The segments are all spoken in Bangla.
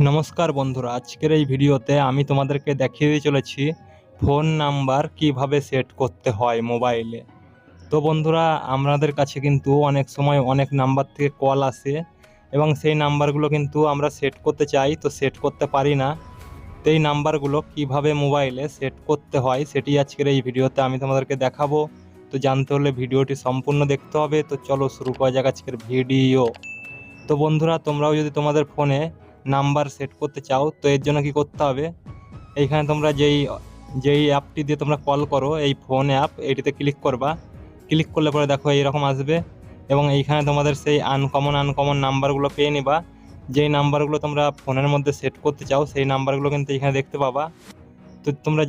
নমস্কার বন্ধুরা, আজকের এই ভিডিওতে আমি তোমাদেরকে দেখিয়ে দিয়ে চলেছি ফোন নাম্বার কিভাবে সেট করতে হয় মোবাইলে। তো বন্ধুরা, আমাদের কাছে কিন্তু অনেক সময় অনেক নাম্বার থেকে কল আসে এবং সেই নাম্বারগুলো কিন্তু আমরা সেট করতে চাই, তো সেট করতে পারি না। তো এই নাম্বারগুলো কিভাবে মোবাইলে সেট করতে হয় সেটি আজকের এই ভিডিওতে আমি তোমাদেরকে দেখাবো। তো জানতে হলে ভিডিওটি সম্পূর্ণ দেখতে হবে। তো চলো শুরু করা যাক আজকের ভিডিও। তো বন্ধুরা, তোমরাও যদি তোমাদের ফোনে নাম্বার সেট করতে চাও, তো এর জন্য কি করতে হবে, এইখানে তোমরা যেই অ্যাপটি দিয়ে তোমরা কল করো, এই ফোন অ্যাপ, এইটিতে ক্লিক করবা। ক্লিক করলে পরে দেখো এইরকম আসবে এবং এইখানে তোমাদের সেই আনকমন নাম্বারগুলো পেয়ে নিবা। যেই নাম্বারগুলো তোমরা ফোনের মধ্যে সেট করতে চাও সেই নাম্বারগুলো কিন্তু এখানে দেখতে পাবা। তো তোমরা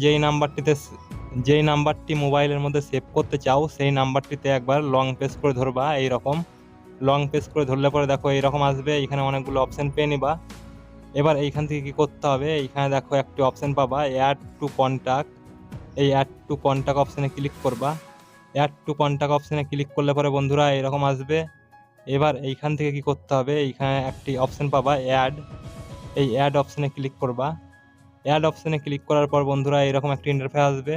যেই নাম্বারটি মোবাইলের মধ্যে সেভ করতে চাও সেই নাম্বারটিতে একবার লং প্রেস করে ধরবা। এইরকম লং প্রেস করে ধরলে পরে দেখো এইরকম আসবে, এখানে অনেকগুলো অপশান পেয়ে নিবা। এবার এইখান থেকে কী করতে হবে, এইখানে দেখো একটি অপশান পাবা অ্যাড টু কন্ট্যাক্ট। এই অ্যাড টু কন্ট্যাক্ট অপশানে ক্লিক করবা। অ্যাড টু কন্ট্যাক্ট অপশানে ক্লিক করলে পরে বন্ধুরা এরকম আসবে। এবার এইখান থেকে কী করতে হবে, এইখানে একটি অপশান পাবা অ্যাড। এই অ্যাড অপশানে ক্লিক করবা। অ্যাড অপশানে ক্লিক করার পর বন্ধুরা এরকম একটি ইন্টারফেস আসবে।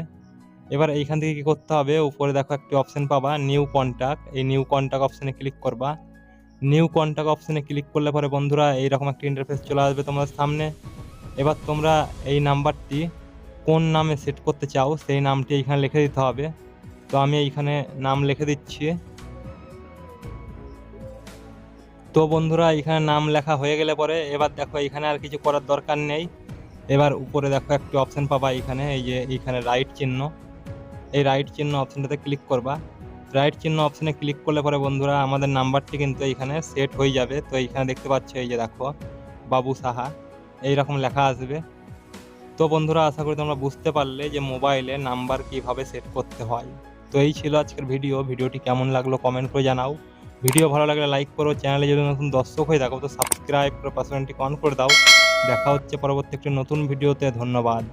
এবার এইখান থেকে কী করতে হবে, উপরে দেখো একটি অপশান পাবা নিউ কন্ট্যাক্ট। এই নিউ কন্ট্যাক্ট অপশানে ক্লিক করবা। নিউ কন্ট্যাক্ট অপশানে ক্লিক করলে পরে বন্ধুরা এইরকম একটা ইন্টারফেস চলে আসবে তোমাদের সামনে। এবার তোমরা এই নাম্বারটি কোন নামে সেট করতে চাও সেই নামটি এইখানে লিখে দিতে হবে। তো আমি এইখানে নাম লিখে দিচ্ছি। তো বন্ধুরা, এইখানে নাম লেখা হয়ে গেলে পরে এবার দেখো এইখানে আর কিছু করার দরকার নেই। এবার উপরে দেখো একটি অপশান পাবা এইখানে, এই যে এইখানে রাইট চিহ্ন, এই রাইট চিহ্ন অপশানটাতে ক্লিক করবা। রাইট চিহ্ন অপশানে ক্লিক করলে পরে বন্ধুরা আমাদের নাম্বারটি কিন্তু এইখানে সেট হয়ে যাবে। তো এইখানে দেখতে পাচ্ছ, এই যে দেখো বাবু সাহা এইরকম লেখা আসবে। তো বন্ধুরা, আশা করি তোমরা বুঝতে পারলে যে মোবাইলে নাম্বার কিভাবে সেট করতে হয়। তো এই ছিল আজকের ভিডিওটি কেমন লাগলো কমেন্ট করে জানাও। ভিডিও ভালো লাগলে লাইক করো, চ্যানেলে যদি নতুন দর্শক হয়ে থাকো তো সাবস্ক্রাইব করে পাশে অন করে দাও। দেখা হচ্ছে পরবর্তী একটি নতুন ভিডিওতে। ধন্যবাদ।